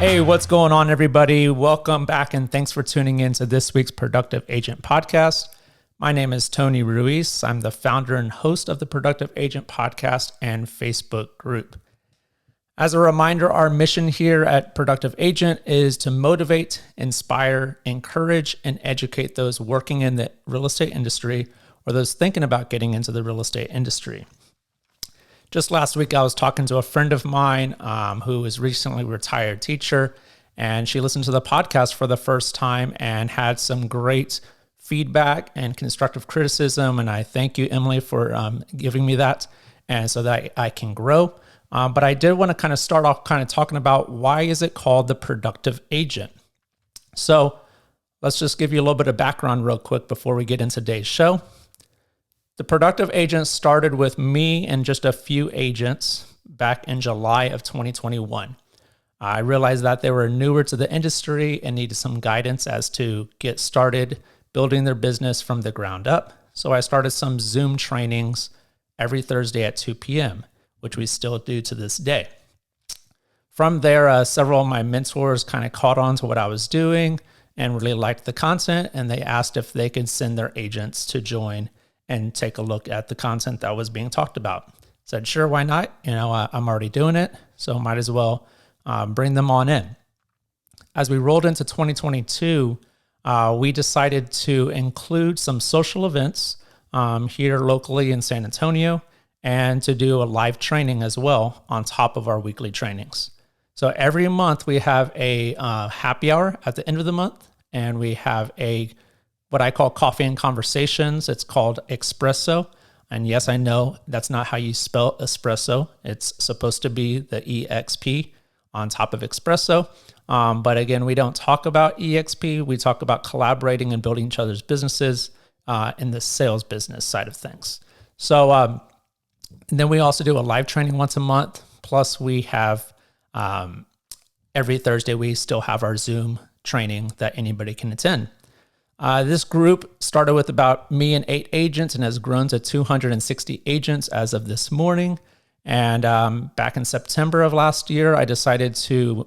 Hey, what's going on, everybody? Welcome back, and thanks for tuning in to this week's Productive Agent Podcast. My name is Tony Ruiz. I'm the founder and host of the Productive Agent Podcast and Facebook group. As a reminder, our mission here at Productive Agent is to motivate, inspire, encourage, and educate those working in the real estate industry or those thinking about getting into the real estate industry. Just last week, I was talking to a friend of mine who is recently retired teacher, and she listened to the podcast for the first time and had some great feedback and constructive criticism. And I thank you, Emily, for giving me that, and so that I can grow. But I did want to kind of start off kind of talking about why is it called the Productive Agent. So let's just give you a little bit of background real quick before we get into today's show. The Productive Agent started with me and just a few agents back in July of 2021. I realized that they were newer to the industry and needed some guidance as to get started building their business from the ground up. So I started some Zoom trainings every Thursday at 2 p.m., which we still do to this day. From there, several of my mentors kind of caught on to what I was doing and really liked the content, and they asked if they could send their agents to join and take a look at the content that was being talked about. Said, sure, why not? I'm already doing it, so might as well bring them on in. As we rolled into 2022, we decided to include some social events here locally in San Antonio and to do a live training as well on top of our weekly trainings. So every month we have a happy hour at the end of the month, and we have what I call coffee and conversations. It's called Espresso. And yes, I know that's not how you spell espresso. It's supposed to be the EXP on top of espresso. But again, we don't talk about EXP. We talk about collaborating and building each other's businesses in the sales business side of things. So and then we also do a live training once a month. Plus we have every Thursday, we still have our Zoom training that anybody can attend. This group started with about me and 8 agents and has grown to 260 agents as of this morning. And back in September of last year, I decided to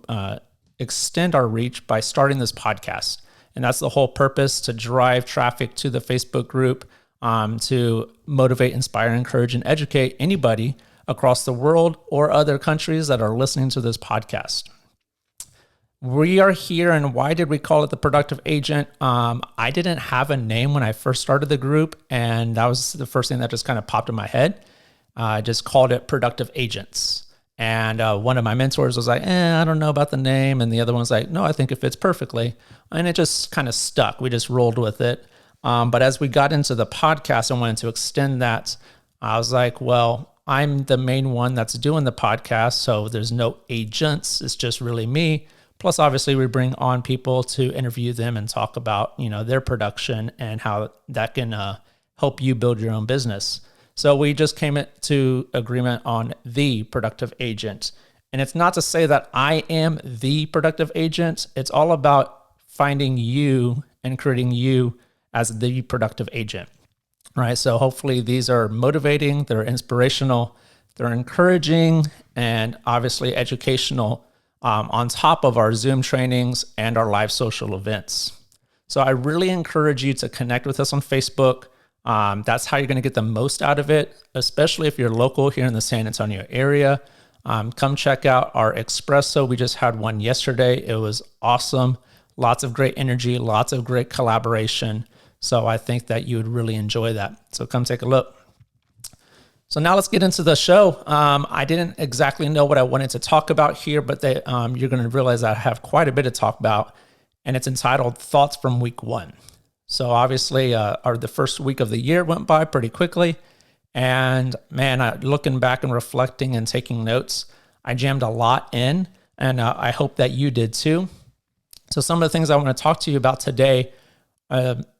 extend our reach by starting this podcast. And that's the whole purpose, to drive traffic to the Facebook group, to motivate, inspire, encourage, and educate anybody across the world or other countries that are listening to this podcast. We are here, and why did we call it the Productive Agent? I didn't have a name when I first started the group, and that was the first thing that just kind of popped in my head. I just called it Productive Agents. And one of my mentors was like, I don't know about the name. And the other one was like, no, I think it fits perfectly. And it just kind of stuck. We just rolled with it. But as we got into the podcast and wanted to extend that, I was like, well, I'm the main one that's doing the podcast, so there's no agents. It's just really me. Plus, obviously, we bring on people to interview them and talk about, their production and how that can help you build your own business. So we just came to agreement on the Productive Agent. And it's not to say that I am the Productive Agent. It's all about finding you and creating you as the Productive Agent, right? So hopefully these are motivating, they're inspirational, they're encouraging, and obviously educational, on top of our Zoom trainings and our live social events. So I really encourage you to connect with us on Facebook. That's how you're going to get the most out of it, especially if you're local here in the San Antonio area. Come check out our Espresso. We just had one yesterday. It was awesome. Lots of great energy, lots of great collaboration. So I think that you would really enjoy that. So come take a look. So now let's get into the show. I didn't exactly know what I wanted to talk about here, but you're going to realize I have quite a bit to talk about, and it's entitled Thoughts from Week 1. So obviously, the first week of the year went by pretty quickly, and man, looking back and reflecting and taking notes, I jammed a lot in, and I hope that you did too. So some of the things I want to talk to you about today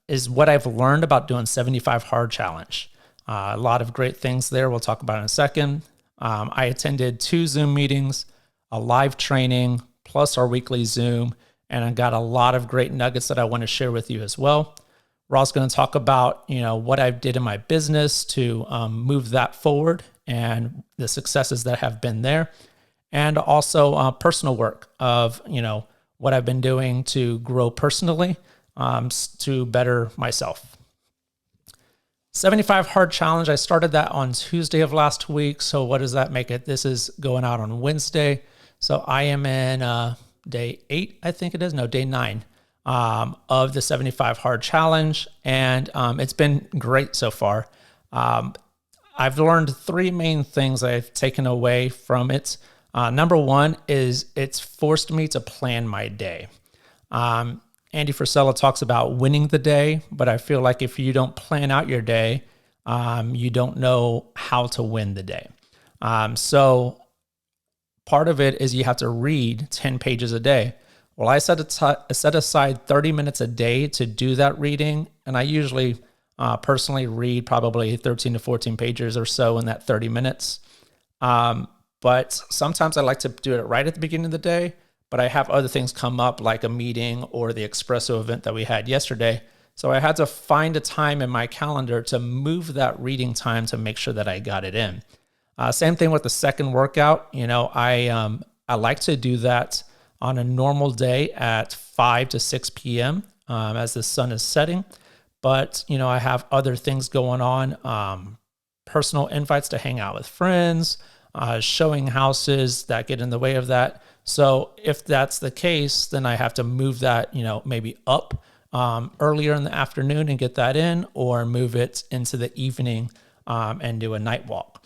is what I've learned about doing 75 Hard Challenge. A lot of great things there we'll talk about in a second. I attended 2 Zoom meetings, a live training, plus our weekly Zoom, and I got a lot of great nuggets that I want to share with you as well. We're also going to talk about, what I did in my business to move that forward and the successes that have been there. and also personal work of, what I've been doing to grow personally, to better myself. 75 Hard Challenge, I started that on Tuesday of last week. So what does that make it? This is going out on Wednesday. So I am in day 8, I think it is. No, day 9 of the 75 Hard Challenge. And it's been great so far. I've learned 3 main things I've taken away from it. Number 1 is it's forced me to plan my day. Andy Frisella talks about winning the day, but I feel like if you don't plan out your day, you don't know how to win the day. So part of it is you have to read 10 pages a day. Well, I set aside 30 minutes a day to do that reading, and I usually personally read probably 13 to 14 pages or so in that 30 minutes. But sometimes I like to do it right at the beginning of the day, but I have other things come up like a meeting or the espresso event that we had yesterday. So I had to find a time in my calendar to move that reading time to make sure that I got it in. Same thing with the second workout. I like to do that on a normal day at 5 to 6 p.m. As the sun is setting. But, I have other things going on, personal invites to hang out with friends, showing houses that get in the way of that. So if that's the case, then I have to move that, maybe up earlier in the afternoon and get that in, or move it into the evening and do a night walk.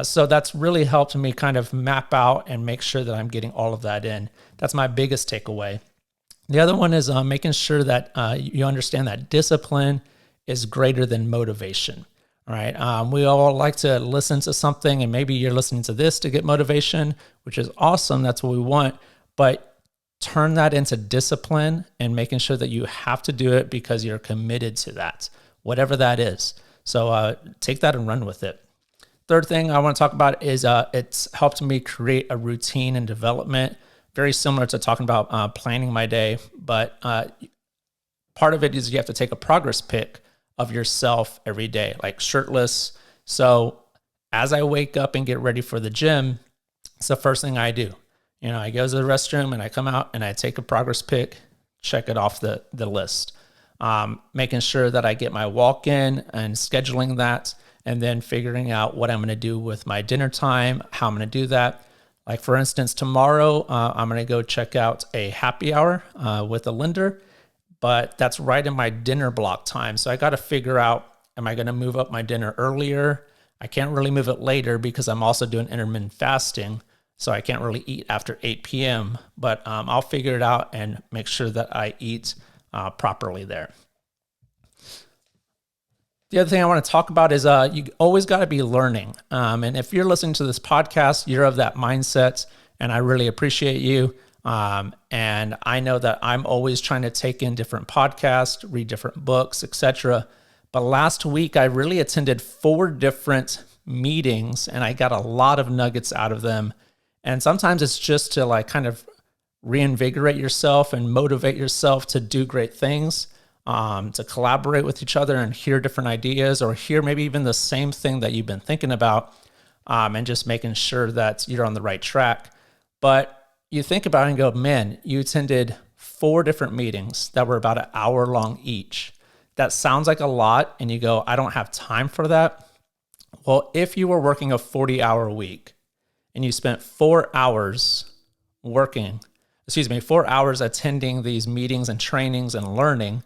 So that's really helped me kind of map out and make sure that I'm getting all of that in. That's my biggest takeaway. The other one is making sure that you understand that discipline is greater than motivation. All right. We all like to listen to something, and maybe you're listening to this to get motivation, which is awesome. That's what we want. But turn that into discipline and making sure that you have to do it because you're committed to that, whatever that is. So take that and run with it. Third thing I want to talk about is it's helped me create a routine and development, very similar to talking about planning my day. But part of it is you have to take a progress pic of yourself every day, like shirtless. So as I wake up and get ready for the gym, it's the first thing I do. I go to the restroom and I come out and I take a progress pic, check it off the list. Making sure that I get my walk in and scheduling that, and then figuring out what I'm going to do with my dinner time, how I'm going to do that. Like for instance, tomorrow I'm going to go check out a happy hour with a lender, but that's right in my dinner block time. So I got to figure out, am I going to move up my dinner earlier? I can't really move it later because I'm also doing intermittent fasting. So I can't really eat after 8 p.m., but I'll figure it out and make sure that I eat properly there. The other thing I want to talk about is you always got to be learning. And if you're listening to this podcast, you're of that mindset, and I really appreciate you. And I know that I'm always trying to take in different podcasts, read different books, etc. But last week, I really attended 4 different meetings, and I got a lot of nuggets out of them. And sometimes it's just to like kind of reinvigorate yourself and motivate yourself to do great things. To collaborate with each other and hear different ideas, or hear maybe even the same thing that you've been thinking about, and just making sure that you're on the right track. But you think about it and go, man, you attended 4 different meetings that were about an hour long each. That sounds like a lot, and you go, I don't have time for that. Well, if you were working a 40-hour week and you spent 4 hours 4 hours attending these meetings and trainings and learning,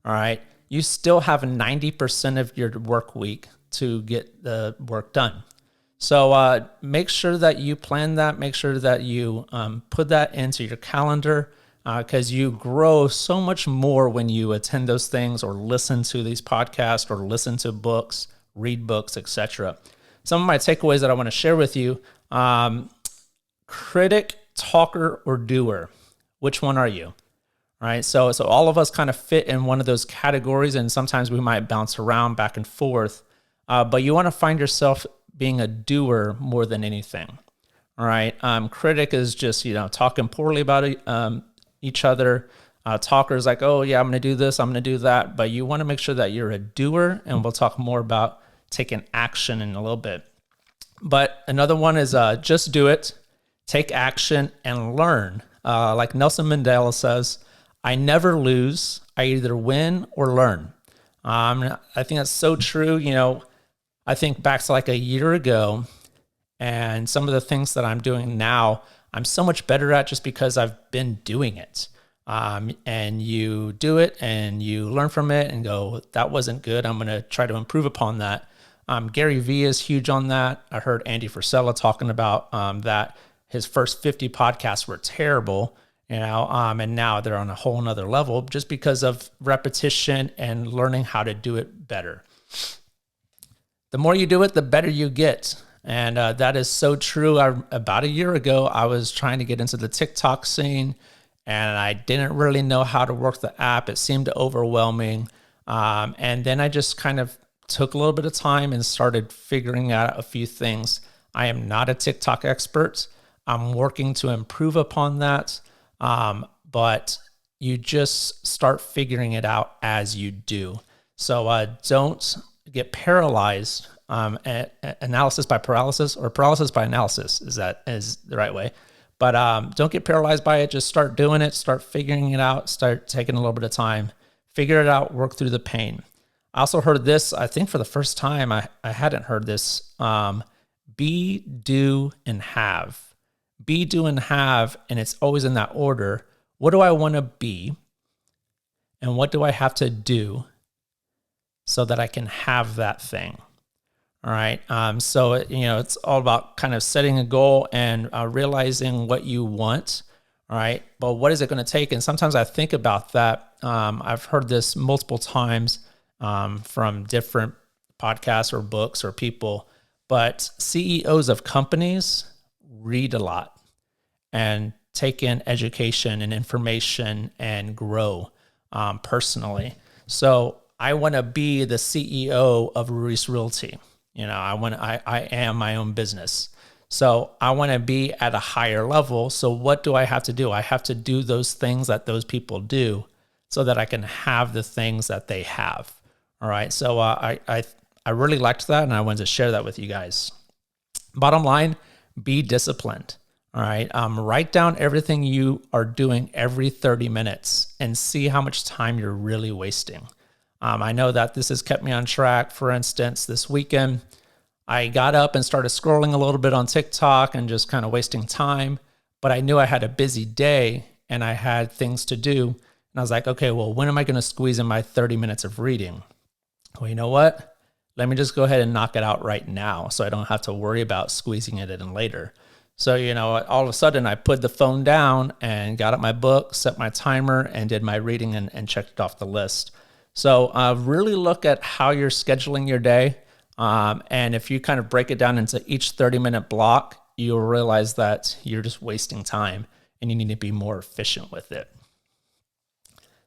all right, you still have 90% of your work week to get the work done. So make sure that you plan that. Make sure that you put that into your calendar because you grow so much more when you attend those things or listen to these podcasts or listen to books, read books, etc. Some of my takeaways that I want to share with you, critic, talker, or doer. Which one are you? Right. So all of us kind of fit in one of those categories, and sometimes we might bounce around back and forth. But you want to find yourself being a doer more than anything. All right. Critic is just, talking poorly about each other. Talker is like, oh yeah, I'm going to do this, I'm going to do that. But you want to make sure that you're a doer, and we'll talk more about taking action in a little bit. But another one is just do it. take action, and learn. Like Nelson Mandela says, I never lose. I either win or learn. I think that's so true. I think back to like a year ago, and some of the things that I'm doing now, I'm so much better at just because I've been doing it. And you do it and you learn from it and go, that wasn't good. I'm going to try to improve upon that. Gary Vee is huge on that. I heard Andy Frisella talking about that his first 50 podcasts were terrible, and now they're on a whole nother level just because of repetition and learning how to do it better. The more you do it, the better you get. And that is so true. About a year ago, I was trying to get into the TikTok scene, and I didn't really know how to work the app. It seemed overwhelming. And then I just kind of took a little bit of time and started figuring out a few things. I am not a TikTok expert. I'm working to improve upon that. But you just start figuring it out as you do. So don't get paralyzed. Analysis by paralysis, or paralysis by analysis is the right way. But don't get paralyzed by it. Just start doing it, start figuring it out, start taking a little bit of time, figure it out, work through the pain. I also heard this, I think for the first time, I hadn't heard this, be, do, and have. Be, do, and have, and it's always in that order. What do I want to be? And what do I have to do so that I can have that thing? All right. So, it's all about kind of setting a goal and realizing what you want. All right. But what is it going to take? And sometimes I think about that. I've heard this multiple times from different podcasts or books or people, but CEOs of companies read a lot and take in education and information and grow personally. So I want to be the CEO of Ruiz Realty. I am my own business. So I want to be at a higher level. So what do I have to do? I have to do those things that those people do so that I can have the things that they have. All right. So I really liked that, and I wanted to share that with you guys. Bottom line, be disciplined. All right. Write down everything you are doing every 30 minutes and see how much time you're really wasting. I know that this has kept me on track. For instance, this weekend, I got up and started scrolling a little bit on TikTok and just kind of wasting time. But I knew I had a busy day and I had things to do. And I was like, okay, well, when am I going to squeeze in my 30 minutes of reading? Well, you know what? Let me just go ahead and knock it out right now so I don't have to worry about squeezing it in later. So, all of a sudden I put the phone down and got out my book, set my timer, and did my reading and checked it off the list. So really look at how you're scheduling your day. And if you kind of break it down into each 30-minute block, you'll realize that you're just wasting time and you need to be more efficient with it.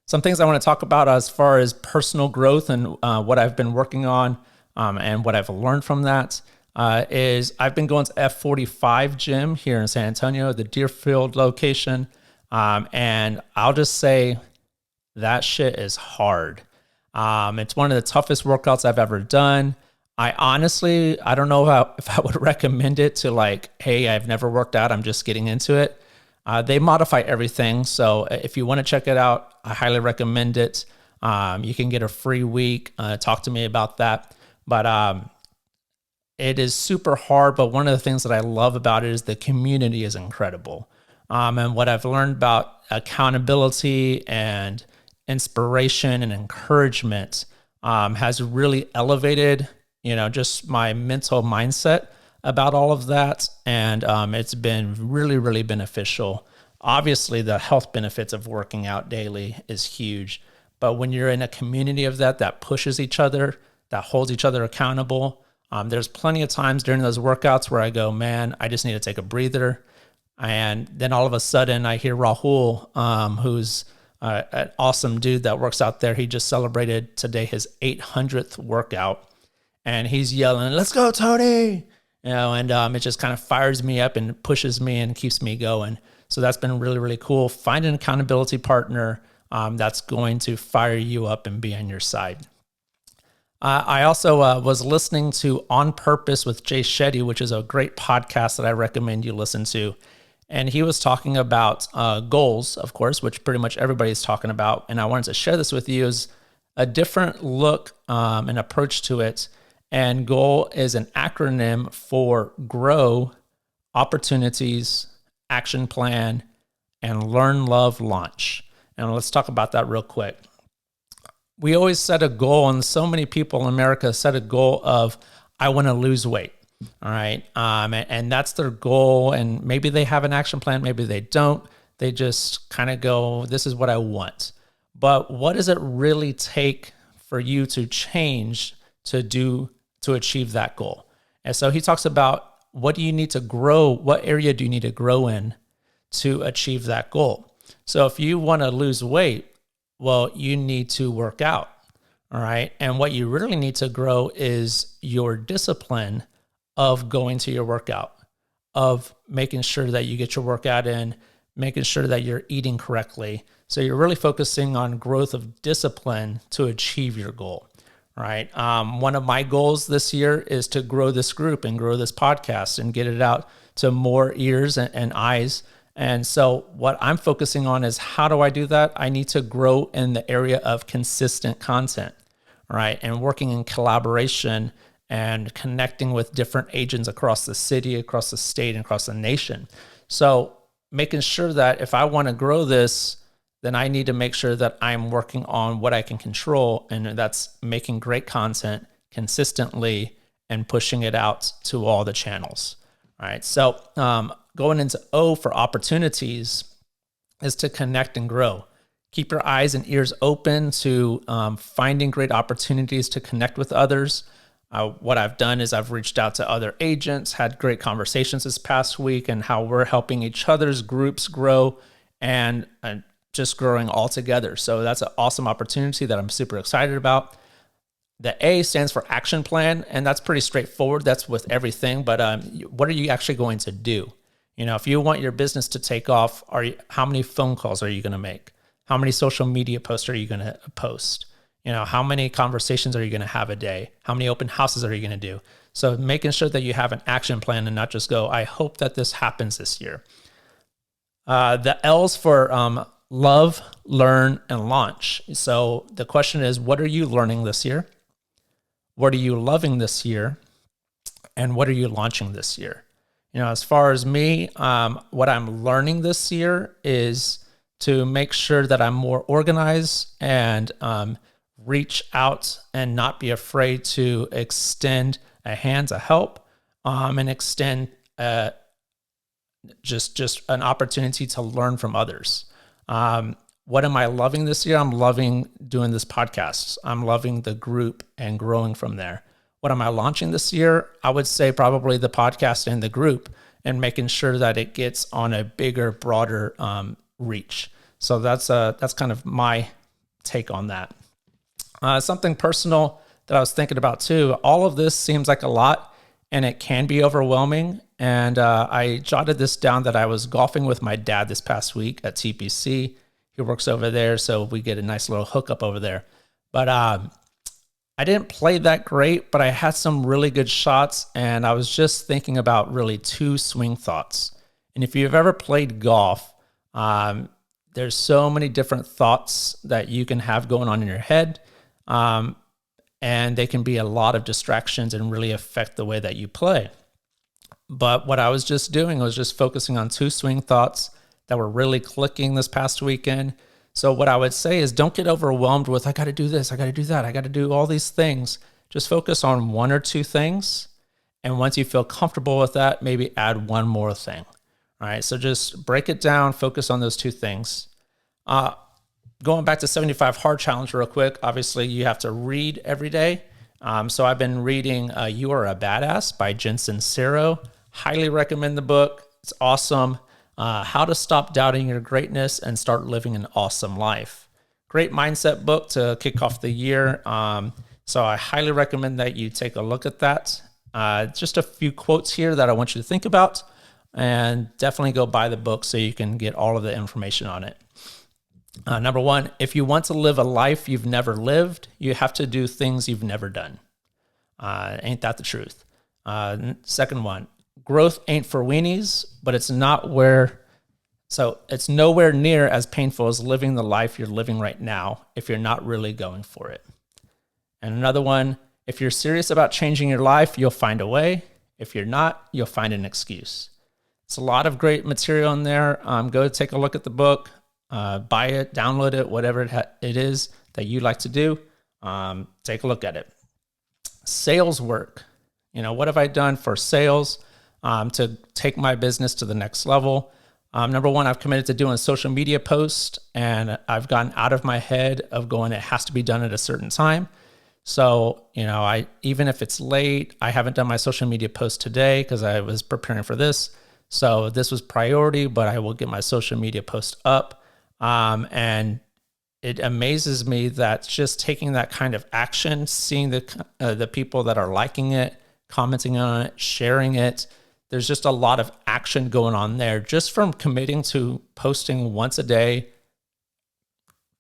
Some things I want to talk about as far as personal growth and what I've been working on and what I've learned from that is I've been going to F45 gym here in San Antonio, the Deerfield location. And I'll just say that shit is hard. It's one of the toughest workouts I've ever done. I don't know if I would recommend it to like, hey, I've never worked out, I'm just getting into it. They modify everything. So if you want to check it out, I highly recommend it. You can get a free week. Talk to me about that. But it is super hard. But one of the things that I love about it is the community is incredible. And what I've learned about accountability and inspiration and encouragement has really elevated, just my mental mindset about all of that. And it's been really, really beneficial. Obviously, the health benefits of working out daily is huge. But when you're in a community of that pushes each other, that holds each other accountable, there's plenty of times during those workouts where I go, man, I just need to take a breather. And then all of a sudden I hear Rahul, who's an awesome dude that works out there. He just celebrated today his 800th workout, and he's yelling, "Let's go, Tony!" And it just kind of fires me up and pushes me and keeps me going. So that's been really, really cool. Find an accountability partner that's going to fire you up and be on your side. I also was listening to On Purpose with Jay Shetty, which is a great podcast that I recommend you listen to. And he was talking about goals, of course, which pretty much everybody's talking about. And I wanted to share this with you as a different look and approach to it. And GOAL is an acronym for Grow, Opportunities, Action Plan, and Learn, Love, Launch. And let's talk about that real quick. We always set a goal, and so many people in America set a goal of, I want to lose weight. All right. And that's their goal. And maybe they have an action plan, maybe they don't. They just kind of go, this is what I want. But what does it really take for you to change to achieve that goal? And so he talks about, what do you need to grow? What area do you need to grow in to achieve that goal? So if you want to lose weight, well, you need to work out. All right. And what you really need to grow is your discipline of going to your workout, of making sure that you get your workout in, making sure that you're eating correctly. So you're really focusing on growth of discipline to achieve your goal, right? One of my goals this year is to grow this group and grow this podcast and get it out to more ears and eyes. And so what I'm focusing on is, how do I do that? I need to grow in the area of consistent content, right? And working in collaboration and connecting with different agents across the city, across the state, and across the nation. So making sure that if I want to grow this, then I need to make sure that I'm working on what I can control, and that's making great content consistently and pushing it out to all the channels. All right. So going into O for opportunities is to connect and grow. Keep your eyes and ears open to finding great opportunities to connect with others. What I've done is I've reached out to other agents, had great conversations this past week, and how we're helping each other's groups grow and just growing all together. So that's an awesome opportunity that I'm super excited about. The A stands for action plan, and that's pretty straightforward. That's with everything, but what are you actually going to do? You know, if you want your business to take off, how many phone calls are you going to make? How many social media posts are you going to post? You know, how many conversations are you going to have a day? How many open houses are you going to do? So making sure that you have an action plan and not just go, I hope that this happens this year. The L's for love, learn, and launch. So the question is, what are you learning this year? What are you loving this year? And what are you launching this year? You know, as far as me, what I'm learning this year is to make sure that I'm more organized and reach out and not be afraid to extend a hand to help and extend just an opportunity to learn from others. What am I loving this year? I'm loving doing this podcast. I'm loving the group and growing from there. What am I launching this year? I would say probably the podcast and the group, and making sure that it gets on a bigger, broader reach. So that's kind of my take on that. Something personal that I was thinking about too. All of this seems like a lot, and it can be overwhelming. And I jotted this down that I was golfing with my dad this past week at TPC. He works over there, so we get a nice little hookup over there. But I didn't play that great, but I had some really good shots, and I was just thinking about really two swing thoughts. And if you've ever played golf, there's so many different thoughts that you can have going on in your head. And they can be a lot of distractions and really affect the way that you play. But what I was just doing was just focusing on two swing thoughts that were really clicking this past weekend. So what I would say is, don't get overwhelmed with, I got to do this, I got to do that, I got to do all these things. Just focus on one or two things. And once you feel comfortable with that, maybe add one more thing. All right. So just break it down, focus on those two things. Going back to 75 Hard Challenge real quick, obviously you have to read every day. So I've been reading You Are a Badass by Jen Sincero. Highly recommend the book. It's awesome. How to Stop Doubting Your Greatness and Start Living an Awesome Life. Great mindset book to kick off the year. So I highly recommend that you take a look at that. Just a few quotes here that I want you to think about, and definitely go buy the book so you can get all of the information on it. Number one, if you want to live a life you've never lived, you have to do things you've never done. Ain't that the truth? Second one, growth ain't for weenies, but it's nowhere near as painful as living the life you're living right now if you're not really going for it. And another one, if you're serious about changing your life, you'll find a way. If you're not, you'll find an excuse. It's a lot of great material in there. Go take a look at the book, buy it, download it, whatever it is that you like to do. Take a look at it. Sales work. What have I done for sales to take my business to the next level? Number one, I've committed to doing social media posts, and I've gotten out of my head of going, it has to be done at a certain time. So, even if it's late, I haven't done my social media post today because I was preparing for this. So this was priority, but I will get my social media post up. And it amazes me that just taking that kind of action, seeing the people that are liking it, commenting on it, sharing it, there's just a lot of action going on there just from committing to posting once a day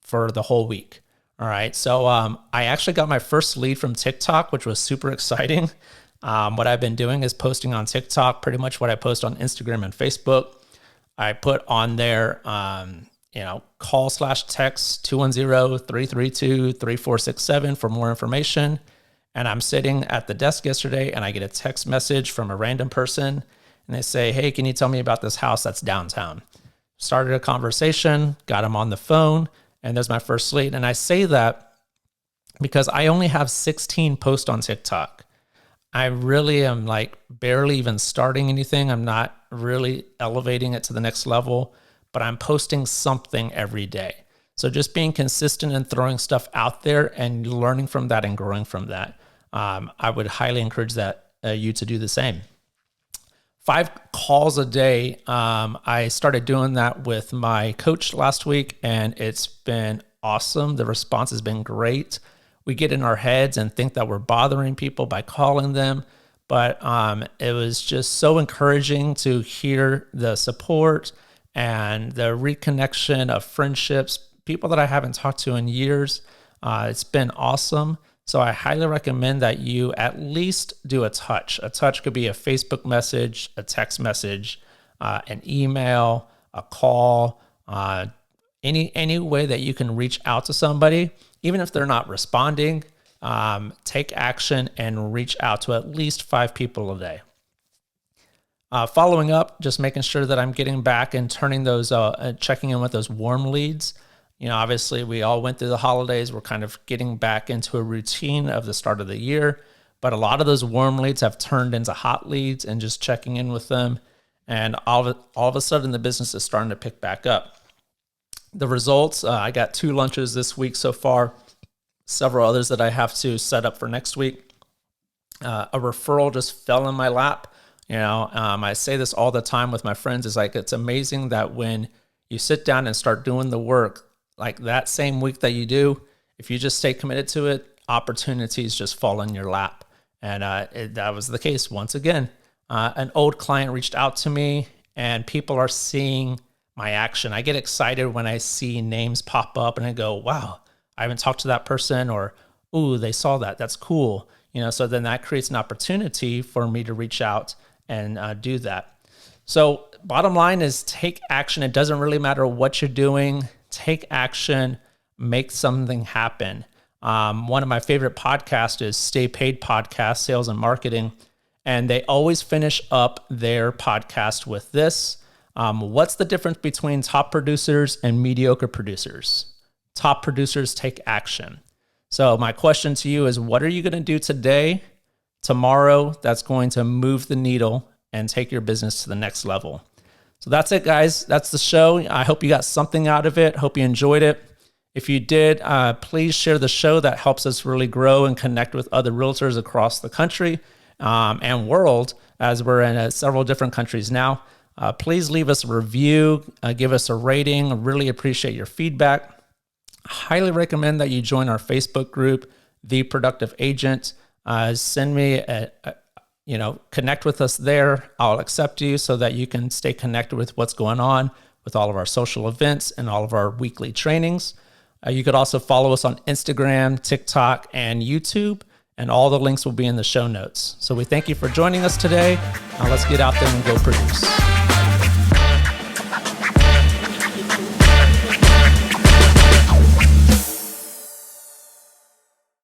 for the whole week. All right. So I actually got my first lead from TikTok, which was super exciting. What I've been doing is posting on TikTok, pretty much what I post on Instagram and Facebook. I put on there, call/text 210-332-3467 for more information. And I'm sitting at the desk yesterday and I get a text message from a random person and they say, hey, can you tell me about this house that's downtown? Started a conversation, got them on the phone, and there's my first lead. And I say that because I only have 16 posts on TikTok. I really am barely even starting anything. I'm not really elevating it to the next level, but I'm posting something every day. So just being consistent and throwing stuff out there and learning from that and growing from that. I would highly encourage that you to do the same. 5 calls a day. I started doing that with my coach last week, and it's been awesome. The response has been great. We get in our heads and think that we're bothering people by calling them, but it was just so encouraging to hear the support and the reconnection of friendships, people that I haven't talked to in years. It's been awesome. So I highly recommend that you at least do a touch. A touch could be a Facebook message, a text message, an email, a call, any way that you can reach out to somebody, even if they're not responding. Take action and reach out to at least 5 people a day. Following up, just making sure that I'm getting back and turning those, checking in with those warm leads. Obviously we all went through the holidays. We're kind of getting back into a routine of the start of the year, but a lot of those warm leads have turned into hot leads and just checking in with them. And all of a sudden the business is starting to pick back up. The results, I got 2 lunches this week so far, several others that I have to set up for next week. A referral just fell in my lap. I say this all the time with my friends, is it's amazing that when you sit down and start doing the work, like that same week that you do, if you just stay committed to it, opportunities just fall in your lap. And that was the case once again. An old client reached out to me and people are seeing my action. I get excited when I see names pop up and I go, wow, I haven't talked to that person, or, ooh, they saw that. That's cool. So then that creates an opportunity for me to reach out and do that. So bottom line is take action. It doesn't really matter what you're doing. Take action, make something happen. One of my favorite podcasts is Stay Paid Podcast, Sales and Marketing. And they always finish up their podcast with this. What's the difference between top producers and mediocre producers? Top producers take action. So my question to you is, what are you going to do today, tomorrow, that's going to move the needle and take your business to the next level? So that's it, guys. That's the show. I hope you got something out of it. Hope you enjoyed it. If you did, please share the show. That helps us really grow and connect with other realtors across the country and world, as we're in several different countries now. Please leave us a review, give us a rating. I really appreciate your feedback. Highly recommend that you join our Facebook group, The Productive Agent. Send me connect with us there. I'll accept you so that you can stay connected with what's going on with all of our social events and all of our weekly trainings. You could also follow us on Instagram, TikTok, and YouTube. and all the links will be in the show notes. So we thank you for joining us today. Now let's get out there and go produce.